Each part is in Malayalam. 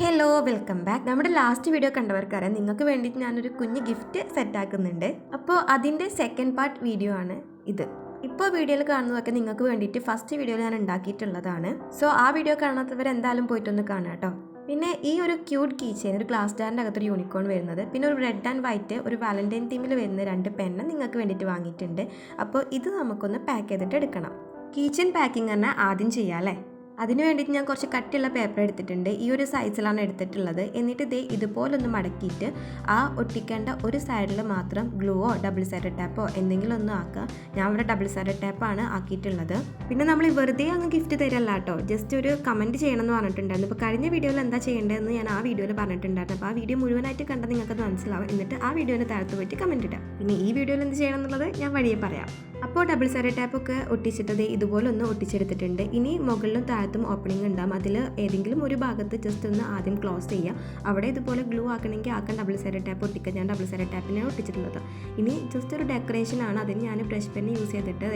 Hello welcome back. നമ്മുടെ ലാസ്റ്റ് വീഡിയോ കണ്ടവർക്കറിയാം നിങ്ങൾക്ക് വേണ്ടിയിട്ട് ഞാനൊരു കുഞ്ഞ് ഗിഫ്റ്റ് സെറ്റാക്കുന്നുണ്ട്. അപ്പോൾ അതിൻ്റെ സെക്കൻഡ് പാർട്ട് വീഡിയോ ആണ് ഇത്. ഇപ്പോൾ വീഡിയോയിൽ കാണുന്നതൊക്കെ നിങ്ങൾക്ക് വേണ്ടിയിട്ട് ഫസ്റ്റ് വീഡിയോയിൽ ഞാൻ ഉണ്ടാക്കിയിട്ടുള്ളതാണ്. സോ ആ വീഡിയോ കാണാത്തവർ എന്തായാലും പോയിട്ടൊന്ന് കാണാം കേട്ടോ. പിന്നെ ഈ ഒരു ക്യൂട്ട് കീ ചെയിൻ, ഒരു ഗ്ലാസ് ജാറിൻ്റെ അകത്തൊരു യൂണിക്കോൺ വരുന്നത്, പിന്നെ ഒരു റെഡ് ആൻഡ് വൈറ്റ് ഒരു വാലന്റൈൻ തീമിൽ വരുന്ന 2 പെണ്ണ് നിങ്ങൾക്ക് വേണ്ടിയിട്ട് വാങ്ങിയിട്ടുണ്ട്. അപ്പോൾ ഇത് നമുക്കൊന്ന് പാക്ക് ചെയ്തിട്ട് എടുക്കണം. കീ ചെയിൻ പാക്കിംഗ് തന്നെ ആദ്യം ചെയ്യാം അല്ലേ. അതിന് വേണ്ടിയിട്ട് ഞാൻ കുറച്ച് കട്ടിയുള്ള പേപ്പർ എടുത്തിട്ടുണ്ട്. ഈ ഒരു സൈസിലാണ് എടുത്തിട്ടുള്ളത്. എന്നിട്ട് ഇതുപോലൊന്ന് മടക്കിയിട്ട് ആ ഒട്ടിക്കേണ്ട ഒരു സൈഡിൽ മാത്രം ഗ്ലൂവോ ഡബിൾ സൈഡ് ടാപ്പോ എന്തെങ്കിലും ഒന്നും ആക്കുക. ഞാൻ ഇവിടെ ഡബിൾ സൈഡ് ടാപ്പാണ് ആക്കിയിട്ടുള്ളത്. പിന്നെ നമ്മൾ വെറുതെ അങ്ങ് ഗിഫ്റ്റ് തരല്ല കേട്ടോ, ജസ്റ്റ് ഒരു കമൻറ്റ് ചെയ്യണമെന്ന് പറഞ്ഞിട്ടുണ്ടായിരുന്നു. ഇപ്പോൾ കഴിഞ്ഞ വീഡിയോയിൽ എന്താ ചെയ്യേണ്ടതെന്ന് ഞാൻ ആ വീഡിയോയിൽ പറഞ്ഞിട്ടുണ്ടായിരുന്നു. അപ്പോൾ ആ വീഡിയോ മുഴുവനായിട്ട് കണ്ടാൽ നിങ്ങൾക്കത് മനസ്സിലാവും. എന്നിട്ട് ആ വീഡിയോൻ്റെ താഴത്ത് പോയിട്ട് കമൻറ്റ് ഇടാം. പിന്നെ ഈ വീഡിയോയിൽ എന്ത് ചെയ്യണം എന്നുള്ളത് ഞാൻ വഴിയെ പറയാം. അപ്പോൾ ഡബിൾ സൈഡ് ടാപ്പൊക്കെ ഒട്ടിച്ചിട്ടത് ഇതുപോലെ ഒന്ന് ഒട്ടിച്ചെടുത്തിട്ടുണ്ട്. ഇനി മുകളിലും താഴത്തും ഓപ്പണിംഗ് ഉണ്ടാകും. അതിൽ ഏതെങ്കിലും ഒരു ഭാഗത്ത് ജസ്റ്റ് ഒന്ന് ആദ്യം ക്ലോസ് ചെയ്യുക. അവിടെ ഇതുപോലെ ഗ്ലൂ ആക്കണമെങ്കിൽ ആക്കാൻ ഡബിൾ സൈഡ് ടാപ്പ് ഒട്ടിക്കുക. ഞാൻ ഡബിൾ സൈഡ് ടാപ്പിനാണ് ഒട്ടിച്ചിട്ടുള്ളത്. ഇനി ജസ്റ്റ് ഒരു ഡെക്കറേഷനാണ്. അതിന് ഞാൻ ബ്രഷ് പെൻ യൂസ് ചെയ്തിട്ട്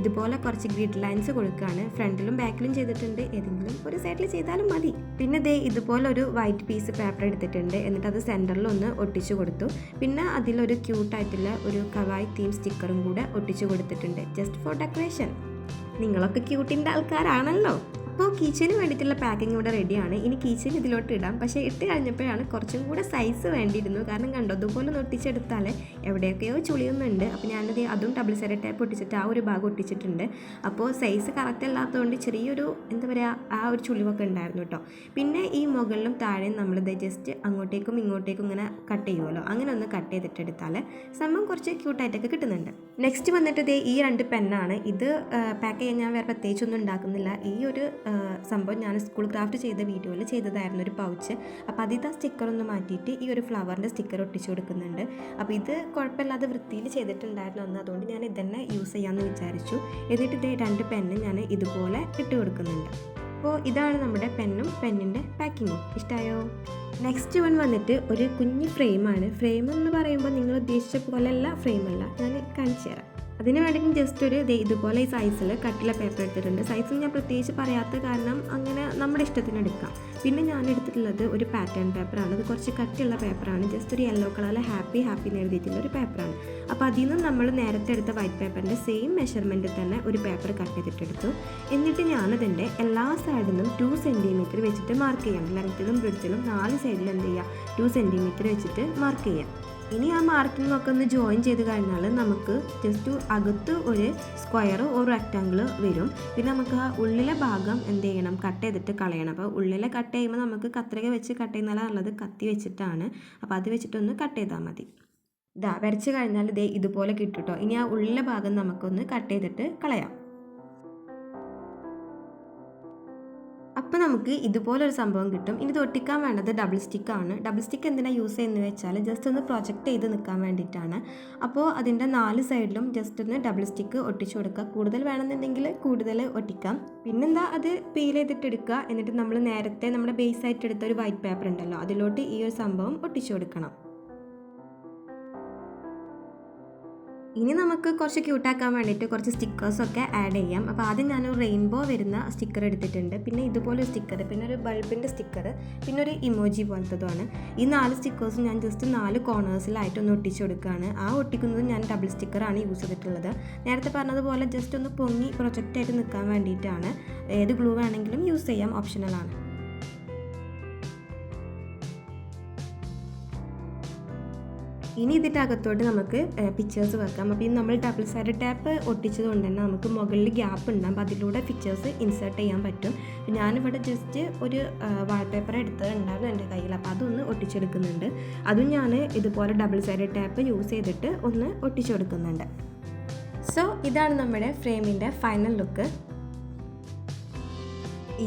ഇതുപോലെ കുറച്ച് ഗ്രിഡ് ലൈൻസ് കൊടുക്കുകയാണ്. ഫ്രണ്ടിലും ബാക്കിലും ചെയ്തിട്ടുണ്ട്. ഏതെങ്കിലും ഒരു സൈഡിൽ ചെയ്താലും മതി. പിന്നെ ഇതുപോലെ ഒരു വൈറ്റ് പീസ് പേപ്പർ എടുത്തിട്ടുണ്ട്. എന്നിട്ട് അത് സെൻറ്ററിൽ ഒന്ന് ഒട്ടിച്ചു കൊടുത്തു. പിന്നെ അതിലൊരു ക്യൂട്ടായിട്ടുള്ള ഒരു കവായ് തീം സ്റ്റിക്കറും കൂടെ ഒട്ടിച്ചു കൊടുത്തിട്ടുണ്ട്, ജസ്റ്റ് ഫോർ ഡെക്കറേഷൻ. നിങ്ങളൊക്കെ ക്യൂട്ടിൻ്റെ ആൾക്കാരാണല്ലോ. അപ്പോൾ കിച്ചന് വേണ്ടിയിട്ടുള്ള പാക്കിംഗ് ഇവിടെ റെഡിയാണ്. ഇനി കിച്ചൻ ഇതിലോട്ട് ഇടാം. പക്ഷേ ഇട്ട് കഴിഞ്ഞപ്പോഴാണ് കുറച്ചും കൂടെ സൈസ് വേണ്ടിയിരുന്നു. കാരണം കണ്ടോ, അതുപോലെ ഒന്ന് ഒട്ടിച്ചെടുത്താൽ എവിടെയൊക്കെയോ ചുളിയൊന്നുണ്ട്. അപ്പോൾ ഞാനത് അതും ഡബിൾ സൈഡ് ടാപ്പ് ഒട്ടിച്ചിട്ട് ആ ഒരു ഭാഗം ഒട്ടിച്ചിട്ടുണ്ട്. അപ്പോൾ സൈസ് കറക്റ്റ് അല്ലാത്തതുകൊണ്ട് ചെറിയൊരു എന്താ പറയുക, ആ ഒരു ചുളിവൊക്കെ ഉണ്ടായിരുന്നു കേട്ടോ. പിന്നെ ഈ മുകളിലും താഴെയും നമ്മളിത് ജസ്റ്റ് അങ്ങോട്ടേക്കും ഇങ്ങോട്ടേക്കും ഇങ്ങനെ കട്ട് ചെയ്യുമല്ലോ, അങ്ങനെ ഒന്ന് കട്ട് ചെയ്തിട്ടെടുത്താൽ സംഭവം കുറച്ച് ക്യൂട്ടായിട്ടൊക്കെ കിട്ടുന്നുണ്ട്. നെക്സ്റ്റ് വന്നിട്ട് ഈ 2 പെന്നാണ്. ഇത് പാക്ക് ചെയ്യാൻ ഞാൻ വേറെ പ്രത്യേകിച്ചൊന്നും ഉണ്ടാക്കുന്നില്ല. ഈ ഒരു സംഭവം ഞാൻ സ്കൂൾ ക്രാഫ്റ്റ് ചെയ്ത വീഡിയോയിൽ ചെയ്തതായിരുന്നു, ഒരു പൗച്ച്. അപ്പോൾ അതിൻ്റെ സ്റ്റിക്കറൊന്ന് മാറ്റിയിട്ട് ഈ ഒരു ഫ്ലവറിൻ്റെ സ്റ്റിക്കർ ഒട്ടിച്ചു കൊടുക്കുന്നുണ്ട്. അപ്പോൾ ഇത് കുഴപ്പമില്ലാതെ വൃത്തിയിൽ ചെയ്തിട്ടുണ്ടായിരുന്നു അന്ന്, അതുകൊണ്ട് ഞാൻ ഇതന്നെ യൂസ് ചെയ്യാമെന്ന് വിചാരിച്ചു. എന്നിട്ട് 2 പെന്ന് ഞാൻ ഇതുപോലെ ഇട്ട് കൊടുക്കുന്നുണ്ട്. അപ്പോൾ ഇതാണ് നമ്മുടെ പെന്നും പെന്നിൻ്റെ പാക്കിങ്ങും. ഇഷ്ടമായോ? നെക്സ്റ്റ് വന്നിട്ട് ഒരു കുഞ്ഞ് ഫ്രെയിമാണ്. ഫ്രെയിം എന്ന് പറയുമ്പോൾ നിങ്ങൾ ഉദ്ദേശിച്ച പോലെയല്ല, ഫ്രെയിമല്ല, ഞാൻ കാണിച്ചു തരാം. അതിന് വേണ്ടിയിട്ട് ജസ്റ്റ് ഒരു ഇതുപോലെ ഈ സൈസിൽ കട്ടിയുള്ള പേപ്പർ എടുത്തിട്ടുണ്ട്. സൈസിൽ ഞാൻ പ്രത്യേകിച്ച് പറയാത്ത കാരണം അങ്ങനെ നമ്മുടെ ഇഷ്ടത്തിന് എടുക്കാം. പിന്നെ ഞാൻ എടുത്തിട്ടുള്ളത് ഒരു പാറ്റേൺ പേപ്പറാണ്. അത് കുറച്ച് കട്ടിയുള്ള പേപ്പറാണ്. ജസ്റ്റ് ഒരു യെല്ലോ കളറിൽ ഹാപ്പി എന്ന് എഴുതിയിട്ടുള്ള ഒരു പേപ്പറാണ്. അപ്പോൾ അതിൽ നിന്ന് നമ്മൾ നേരത്തെ എടുത്ത വൈറ്റ് പേപ്പറിൻ്റെ സെയിം മെഷർമെൻറ്റിൽ തന്നെ ഒരു പേപ്പർ കട്ട് ചെയ്തിട്ടെടുത്തു. എന്നിട്ട് ഞാനതിൻ്റെ എല്ലാ സൈഡിൽ നിന്നും 2 സെൻറ്റിമീറ്റർ വെച്ചിട്ട് മാർക്ക് ചെയ്യാം. ലെങ്ത്തിലും ബ്രിഡ്ജിലും 4 സൈഡിൽ എന്ത് ചെയ്യുക, 2 സെൻറ്റിമീറ്റർ വെച്ചിട്ട് മാർക്ക് ചെയ്യാം. ഇനി ആ മാർക്കിംഗ് ഒക്കെ ഒന്ന് ജോയിൻ ചെയ്ത് കഴിഞ്ഞാൽ നമുക്ക് ജസ്റ്റ് അകത്ത് ഒരു സ്ക്വയർ ഒരു റെക്റ്റാങ്കിൾ വരും. പിന്നെ നമുക്ക് ആ ഉള്ളിലെ ഭാഗം എന്ത് ചെയ്യണം, കട്ട് ചെയ്തിട്ട് കളയണം. അപ്പോൾ ഉള്ളിലെ കട്ട് ചെയ്യുമ്പോൾ നമുക്ക് കത്രിക വെച്ച് കട്ട് ചെയ്യുന്നതുള്ളത് കത്തി വെച്ചിട്ടാണ്. അപ്പോൾ അത് വെച്ചിട്ടൊന്ന് കട്ട് ചെയ്താൽ മതി. വരച്ച് കഴിഞ്ഞാൽ ഇതുപോലെ കിട്ടും കേട്ടോ. ഇനി ആ ഉള്ളിലെ ഭാഗം നമുക്കൊന്ന് കട്ട് ചെയ്തിട്ട് കളയാം. അപ്പോൾ നമുക്ക് ഇതുപോലൊരു സംഭവം കിട്ടും. ഇനി ഇത് ഒട്ടിക്കാൻ വേണ്ടത് ഡബിൾ സ്റ്റിക്കാണ്. ഡബിൾ സ്റ്റിക്ക് എന്തിനാണ് യൂസ് ചെയ്യുന്നത് വെച്ചാൽ ജസ്റ്റ് ഒന്ന് പ്രൊജക്റ്റ് ചെയ്ത് നിൽക്കാൻ വേണ്ടിയിട്ടാണ്. അപ്പോൾ അതിൻ്റെ 4 സൈഡിലും ജസ്റ്റ് ഒന്ന് ഡബിൾ സ്റ്റിക്ക് ഒട്ടിച്ചു കൊടുക്കുക. കൂടുതൽ വേണമെന്നുണ്ടെങ്കിൽ കൂടുതൽ ഒട്ടിക്കാം. പിന്നെന്താ, അത് പീൽ ചെയ്തിട്ട് എടുക്കുക. എന്നിട്ട് നമ്മൾ നേരത്തെ നമ്മുടെ ബേസ് ആയിട്ട് എടുത്ത ഒരു വൈറ്റ് പേപ്പർ ഉണ്ടല്ലോ, അതിലോട്ട് ഈ ഒരു സംഭവം ഒട്ടിച്ചു കൊടുക്കണം. ഇനി നമുക്ക് കുറച്ച് ക്യൂട്ടാക്കാൻ വേണ്ടിയിട്ട് കുറച്ച് സ്റ്റിക്കേഴ്സൊക്കെ ആഡ് ചെയ്യാം. അപ്പോൾ ആദ്യം ഞാനൊരു റെയിൻബോ വരുന്ന സ്റ്റിക്കർ എടുത്തിട്ടുണ്ട്. പിന്നെ ഇതുപോലെ ഒരു സ്റ്റിക്കർ, പിന്നെ ഒരു ബൾബിൻ്റെ സ്റ്റിക്കർ, പിന്നെ ഒരു ഇമോജി പോലത്തതുമാണ്. ഈ 4 സ്റ്റിക്കേഴ്സും ഞാൻ ജസ്റ്റ് 4 കോർണേഴ്സിലായിട്ടൊന്ന് ഒട്ടിച്ചു കൊടുക്കുകയാണ്. ആ ഒട്ടിക്കുന്നത് ഞാൻ ഡബിൾ സ്റ്റിക്കറാണ് യൂസ് ചെയ്തിട്ടുള്ളത്. നേരത്തെ പറഞ്ഞതുപോലെ ജസ്റ്റ് ഒന്ന് പൊങ്ങി പ്രൊജക്റ്റായിട്ട് നിൽക്കാൻ വേണ്ടിയിട്ടാണ്. ഏത് ഗ്ലൂ വേണമെങ്കിലും യൂസ് ചെയ്യാം, ഓപ്ഷണലാണ്. ഇനി ഇതിൻ്റെ അകത്തോട്ട് നമുക്ക് പിക്ചേഴ്സ് വെക്കാം. അപ്പോൾ ഈ നമ്മൾ ഡബിൾ സൈഡ് ടാപ്പ് ഒട്ടിച്ചത് കൊണ്ട് തന്നെ നമുക്ക് മുകളിൽ ഗ്യാപ്പ് ഉണ്ടാകും. അപ്പോൾ അതിലൂടെ പിക്ചേഴ്സ് ഇൻസേർട്ട് ചെയ്യാൻ പറ്റും. ഞാനിവിടെ ജസ്റ്റ് ഒരു വാൾപേപ്പർ എടുത്തിട്ടുണ്ടായിരുന്നു എൻ്റെ കയ്യിൽ. അപ്പോൾ അതൊന്ന് ഒട്ടിച്ചെടുക്കുന്നുണ്ട്. അതും ഞാൻ ഇതുപോലെ ഡബിൾ സൈഡ് ടാപ്പ് യൂസ് ചെയ്തിട്ട് ഒന്ന് ഒട്ടിച്ചെടുക്കുന്നുണ്ട്. സോ ഇതാണ് നമ്മുടെ ഫ്രെയിമിൻ്റെ ഫൈനൽ ലുക്ക്.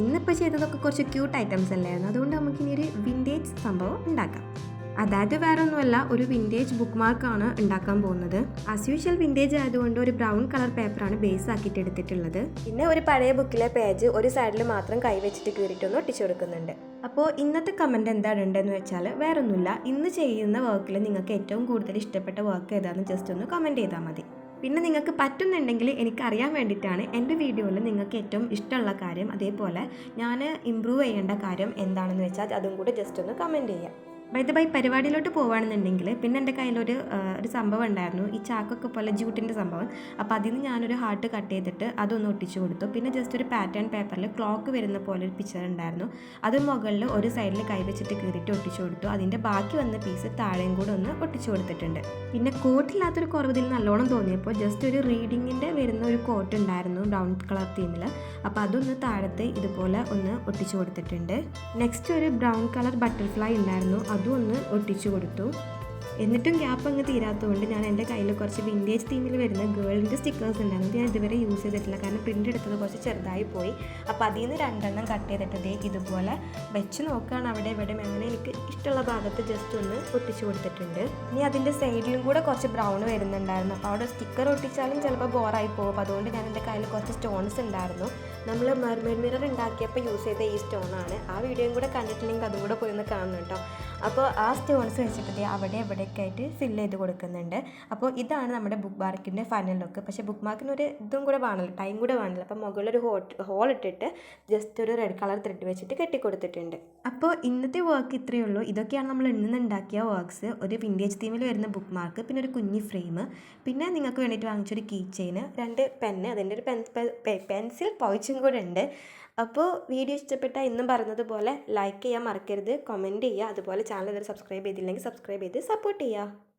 ഇന്നിപ്പോൾ ചെയ്തതൊക്കെ കുറച്ച് ക്യൂട്ട് ഐറ്റംസ് അല്ലായിരുന്നു. അതുകൊണ്ട് നമുക്കിനി ഒരു വിൻറ്റേജ് സംഭവം ഉണ്ടാക്കാം. അതായത് വേറെ ഒന്നുമല്ല, ഒരു വിൻറ്റേജ് ബുക്ക് മാർക്കാണ് ഉണ്ടാക്കാൻ പോകുന്നത്. ആസ് യൂഷ്വൽ വിൻറ്റേജ് ആയതുകൊണ്ട് ഒരു ബ്രൗൺ കളർ പേപ്പറാണ് ബേസ് ആക്കിയിട്ട് എടുത്തിട്ടുള്ളത്. പിന്നെ ഒരു പഴയ ബുക്കിലെ പേജ് ഒരു സൈഡിൽ മാത്രം കൈവച്ചിട്ട് കീറിയിട്ടൊന്ന് ഒട്ടിച്ചു കൊടുക്കുന്നുണ്ട്. അപ്പോൾ ഇന്നത്തെ കമൻറ്റ് എന്താണ് ഉണ്ടെന്ന് വെച്ചാൽ വേറെ ഒന്നുമില്ല, ഇന്ന് ചെയ്യുന്ന വർക്കിൽ നിങ്ങൾക്ക് ഏറ്റവും കൂടുതൽ ഇഷ്ടപ്പെട്ട വർക്ക് ഏതാണെന്ന് ജസ്റ്റ് ഒന്ന് കമൻറ്റ് ചെയ്താൽ മതി. പിന്നെ നിങ്ങൾക്ക് പറ്റുന്നുണ്ടെങ്കിൽ എനിക്കറിയാൻ വേണ്ടിയിട്ടാണ് എൻ്റെ വീഡിയോയിൽ നിങ്ങൾക്ക് ഏറ്റവും ഇഷ്ടമുള്ള കാര്യം, അതേപോലെ ഞാൻ ഇമ്പ്രൂവ് ചെയ്യേണ്ട കാര്യം എന്താണെന്ന് വെച്ചാൽ അതും കൂടെ ജസ്റ്റ് ഒന്ന് കമൻറ്റ് ചെയ്യാം. ബൈ പരിപാടിയിലോട്ട് പോകുകയാണെന്നുണ്ടെങ്കിൽ പിന്നെ എൻ്റെ കയ്യിലൊരു ഒരു സംഭവം ഉണ്ടായിരുന്നു, ഈ ചാക്കൊക്കെ പോലെ ജൂട്ടിൻ്റെ സംഭവം. അപ്പോൾ അതിൽ നിന്ന് ഞാനൊരു ഹാർട്ട് കട്ട് ചെയ്തിട്ട് അതൊന്ന് ഒട്ടിച്ചു കൊടുത്തു. പിന്നെ ജസ്റ്റ് ഒരു പാറ്റേൺ പേപ്പറിൽ ക്ലോക്ക് വരുന്ന പോലെ ഒരു പിക്ചർ ഉണ്ടായിരുന്നു, അത് മുകളിൽ ഒരു സൈഡിൽ കൈവച്ചിട്ട് കീറിയിട്ട് ഒട്ടിച്ചു കൊടുത്തു. അതിൻ്റെ ബാക്കി വന്ന പീസ് താഴെയും കൂടെ ഒന്ന് ഒട്ടിച്ചു കൊടുത്തിട്ടുണ്ട്. പിന്നെ കോട്ടില്ലാത്തൊരു കുറവിൽ നല്ലോണം തോന്നിയപ്പോൾ ജസ്റ്റ് ഒരു റീഡിങ്ങിൻ്റെ വരുന്ന ഒരു കോട്ട് ഉണ്ടായിരുന്നു ബ്രൗൺ കളർ തീമിൽ. അപ്പോൾ അതൊന്ന് താഴത്തെ ഇതുപോലെ ഒന്ന് ഒട്ടിച്ചു കൊടുത്തിട്ടുണ്ട്. നെക്സ്റ്റ് ഒരു ബ്രൗൺ കളർ ബട്ടർഫ്ലൈ ഉണ്ടായിരുന്നു, അതും ഒന്ന് ഒട്ടിച്ചു കൊടുത്തു. എന്നിട്ടും ഗ്യാപ്പ് അങ്ങ് തീരാത്തതുകൊണ്ട് ഞാൻ എൻ്റെ കയ്യിൽ കുറച്ച് വിൻറ്റേജ് തീമിൽ വരുന്ന ഗേളിൻ്റെ സ്റ്റിക്കേഴ്സ് ഉണ്ടായിരുന്നു. ഞാൻ ഇതുവരെ യൂസ് ചെയ്തിട്ടില്ല, കാരണം പ്രിൻ്റ് എടുത്തത് കുറച്ച് ചെറുതായി പോയി. അപ്പോൾ അതിൽ നിന്ന് 2 കട്ട് ചെയ്തിട്ട് ഇതുപോലെ വെച്ച് നോക്കുകയാണ് അവിടെ ഇവിടെ അങ്ങനെ എനിക്ക് ഇഷ്ടമുള്ള ഭാഗത്ത് ജസ്റ്റ് ഒന്ന് ഒട്ടിച്ചു കൊടുത്തിട്ടുണ്ട്. ഇനി അതിൻ്റെ സൈഡിലും കൂടെ കുറച്ച് ബ്രൗൺ വരുന്നുണ്ടായിരുന്നു. അപ്പോൾ അവിടെ സ്റ്റിക്കർ ഒട്ടിച്ചാലും ചിലപ്പോൾ ബോറായി പോകും. അപ്പോൾ അതുകൊണ്ട് ഞാൻ എൻ്റെ കയ്യിൽ കുറച്ച് സ്റ്റോൺസ് ഉണ്ടായിരുന്നു, നമ്മൾ മെർമെയ്ഡ് മിറർ ഉണ്ടാക്കിയപ്പോൾ യൂസ് ചെയ്ത ഈ സ്റ്റോണാണ്. ആ വീഡിയോയും കൂടെ കണ്ടിട്ടില്ലെങ്കിൽ അതും കൂടെ പോയി ഒന്ന് കാണണം കേട്ടോ. അപ്പോൾ ആ സ്റ്റോൺസ് വെച്ചിട്ട് അവിടെ എവിടെയൊക്കെ ആയിട്ട് ഫില്ല് ചെയ്ത് കൊടുക്കുന്നുണ്ട്. അപ്പോൾ ഇതാണ് നമ്മുടെ ബുക്ക് മാർക്കിൻ്റെ ഫൈനൽ ലുക്ക്. പക്ഷേ ബുക്ക് മാർക്കിന് ഒരു ഇതും കൂടെ വേണമല്ലോ, ടൈം കൂടെ വേണമല്ലോ. അപ്പോൾ മുകളിലൊരു ഹോൾ ഇട്ടിട്ട് ജസ്റ്റ് ഒരു റെഡ് കളർ ത്രെഡ് വെച്ചിട്ട് കെട്ടിക്കൊടുത്തിട്ടുണ്ട്. അപ്പോൾ ഇന്നത്തെ വർക്ക് ഇത്രയേ ഉള്ളൂ. ഇതൊക്കെയാണ് നമ്മൾ ഇന്ന് ഉണ്ടാക്കിയ വർക്ക്സ്. ഒരു വിൻറ്റേജ് തീമിൽ വരുന്ന ബുക്ക് മാർക്ക്, പിന്നെ ഒരു കുഞ്ഞി ഫ്രെയിം, പിന്നെ നിങ്ങൾക്ക് വേണ്ടിയിട്ട് വാങ്ങിച്ചൊരു കീ ചെയിന്, 2 പെന്ന്, അതിൻ്റെ ഒരു പെൻസിൽ പൗച്ചും കൂടെ ഉണ്ട്. അപ്പോൾ വീഡിയോ ഇഷ്ടപ്പെട്ടാൽ ഇന്നും പറഞ്ഞതുപോലെ ലൈക്ക് ചെയ്യാൻ മറക്കരുത്, കമൻറ്റ് ചെയ്യുക, അതുപോലെ ചാനൽ ഇതുവരെ സബ്സ്ക്രൈബ് ചെയ്തില്ലെങ്കിൽ സബ്സ്ക്രൈബ് ചെയ്ത് സപ്പോർട്ട് ചെയ്യുക.